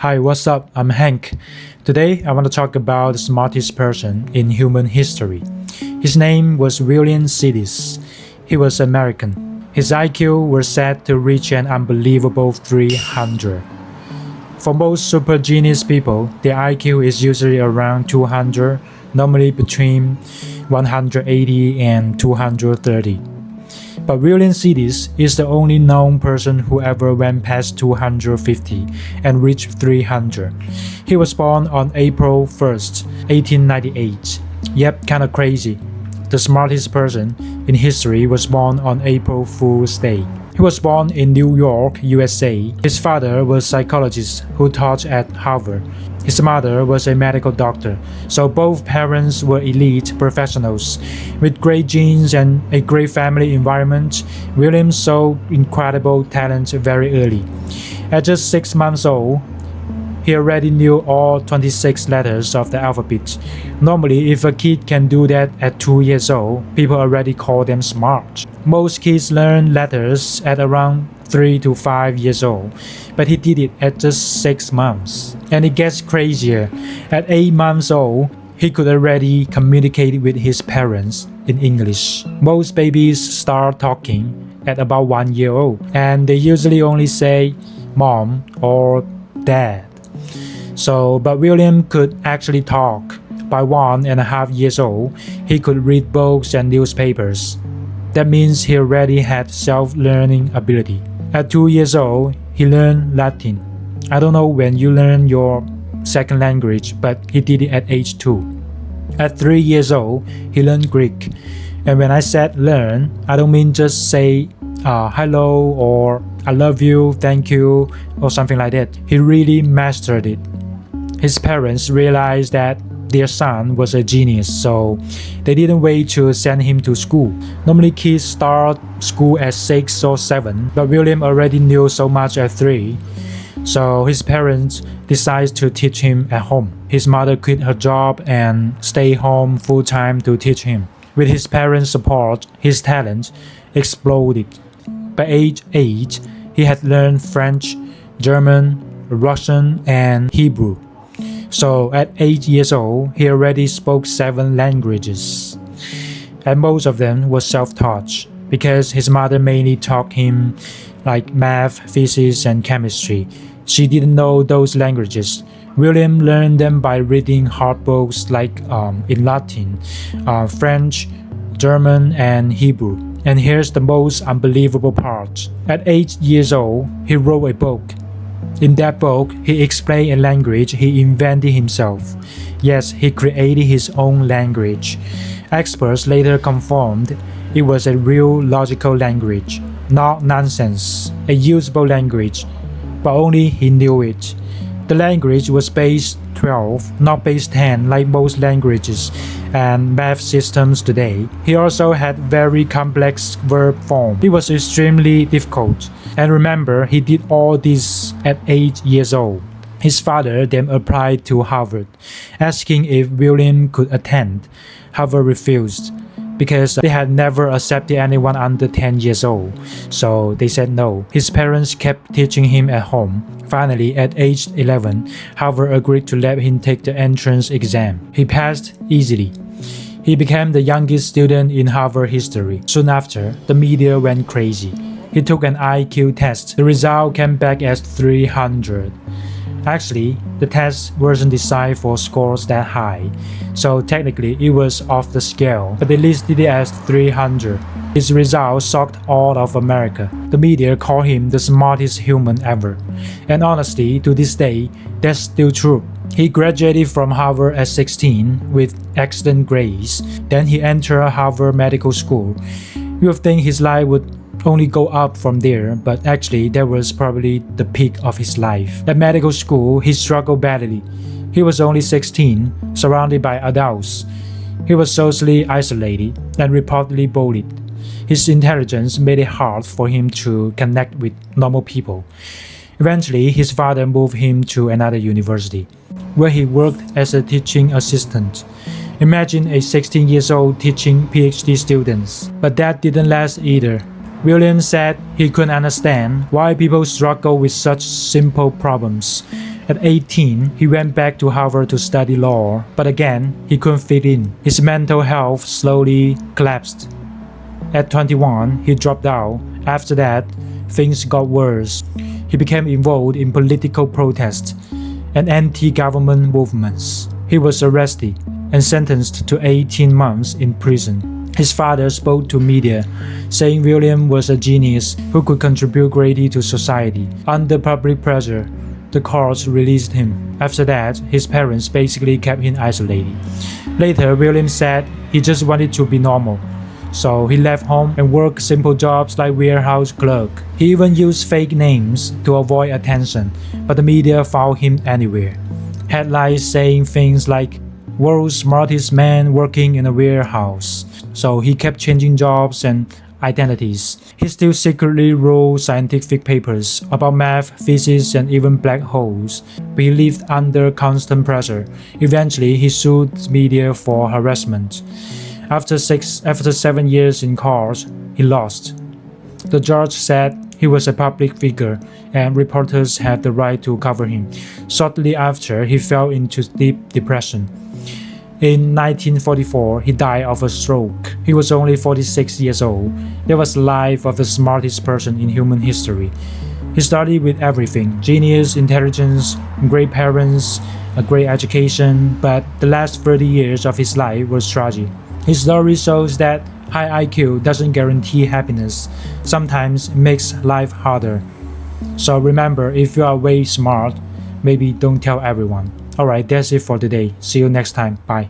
Hi, what's up? I'm Hank. Today I want to talk about the smartest person in human history. His name was William Sidis. He was American. His IQ was said to reach an unbelievable 300. For most super genius people, their IQ is usually around 200, normally between 180 and 230. But William Sidis is the only known person who ever went past 250 and reached 300. He was born on April 1st, 1898. Yep, kinda crazy. The smartest person in history was born on April Fool's Day. He was born in New York, USA. His father was a psychologist who taught at Harvard. His mother was a medical doctor, so both parents were elite professionals. With great genes and a great family environment, William showed incredible talent very early. At just 6 months old, he already knew all 26 letters of the alphabet. Normally, if a kid can do that at 2 years old, people already call them smart. Most kids learn letters at around 3 to 5 years old, but he did it at just 6 months. And it gets crazier. At 8 months old, he could already communicate with his parents in English. Most babies start talking at about 1 year old, and they usually only say mom or dad. But William could actually talk. By 1.5 years old, he could read books and newspapers. That means he already had self-learning ability. At 2 years old, he learned Latin. I don't know when you learn your second language, but he did it at age 2. At 3 years old, he learned Greek. And when I said learn, I don't mean just say hello or I love you, thank you, or something like that. He really mastered it. His parents realized that their son was a genius, so they didn't wait to send him to school. Normally kids start school at 6 or 7, but William already knew so much at 3. So his parents decided to teach him at home. His mother quit her job and stayed home full-time to teach him. With his parents' support, his talent exploded. By age 8, he had learned French, German, Russian, and Hebrew. So at 8 years old, he already spoke 7 languages. And most of them were self-taught because his mother mainly taught him like math, physics, and chemistry. She didn't know those languages. William learned them by reading hard books like in Latin, French, German, and Hebrew. And here's the most unbelievable part. At 8 years old, he wrote a book. In that book, he explained a language he invented himself. Yes, he created his own language. Experts later confirmed it was a real logical language, not nonsense, a usable language, but only he knew it. The language was base 12, not base 10 like most languages and math systems today. He also had very complex verb form. It was extremely difficult. And remember, he did all this at 8 years old. His father then applied to Harvard, asking if William could attend. Harvard refused because they had never accepted anyone under 10 years old, so they said no. His parents kept teaching him at home. Finally, at age 11, Harvard agreed to let him take the entrance exam. He passed easily. He became the youngest student in Harvard history. Soon after, the media went crazy. He took an IQ test. The result came back as 300. Actually, the test wasn't designed for scores that high, so technically it was off the scale, but they listed it as 300. His result shocked all of America. The media called him the smartest human ever. And honestly, to this day, that's still true. He graduated from Harvard at 16 with excellent grades. Then he entered Harvard Medical School. You would think his life would only go up from there, but actually that was probably the peak of his life. At medical school, he struggled badly. He was only 16, surrounded by adults. He was socially isolated and reportedly bullied. His intelligence made it hard for him to connect with normal people. Eventually, his father moved him to another university, where he worked as a teaching assistant. Imagine a 16 years old teaching PhD students. But that didn't last either. William said he couldn't understand why people struggle with such simple problems. At 18, he went back to Harvard to study law, but again, he couldn't fit in. His mental health slowly collapsed. At 21, he dropped out. After that, things got worse. He became involved in political protests and anti-government movements. He was arrested and sentenced to 18 months in prison. His father spoke to media, saying William was a genius who could contribute greatly to society. Under public pressure, the courts released him. After that, his parents basically kept him isolated. Later, William said he just wanted to be normal. So he left home and worked simple jobs like warehouse clerk. He even used fake names to avoid attention, but the media found him anywhere. Headlines saying things like, "World's smartest man working in a warehouse." So he kept changing jobs and identities. He still secretly wrote scientific papers about math, physics, and even black holes. But he lived under constant pressure. Eventually, he sued the media for harassment. After 7 years in court, he lost. The judge said he was a public figure and reporters had the right to cover him. Shortly after, he fell into deep depression. In 1944, he died of a stroke. He was only 46 years old. That was the life of the smartest person in human history. He started with everything: genius, intelligence, great parents, a great education, but the last 30 years of his life was tragic. His story shows that high IQ doesn't guarantee happiness. Sometimes it makes life harder. So remember, if you are way smart, maybe don't tell everyone. Alright, that's it for today. See you next time. Bye.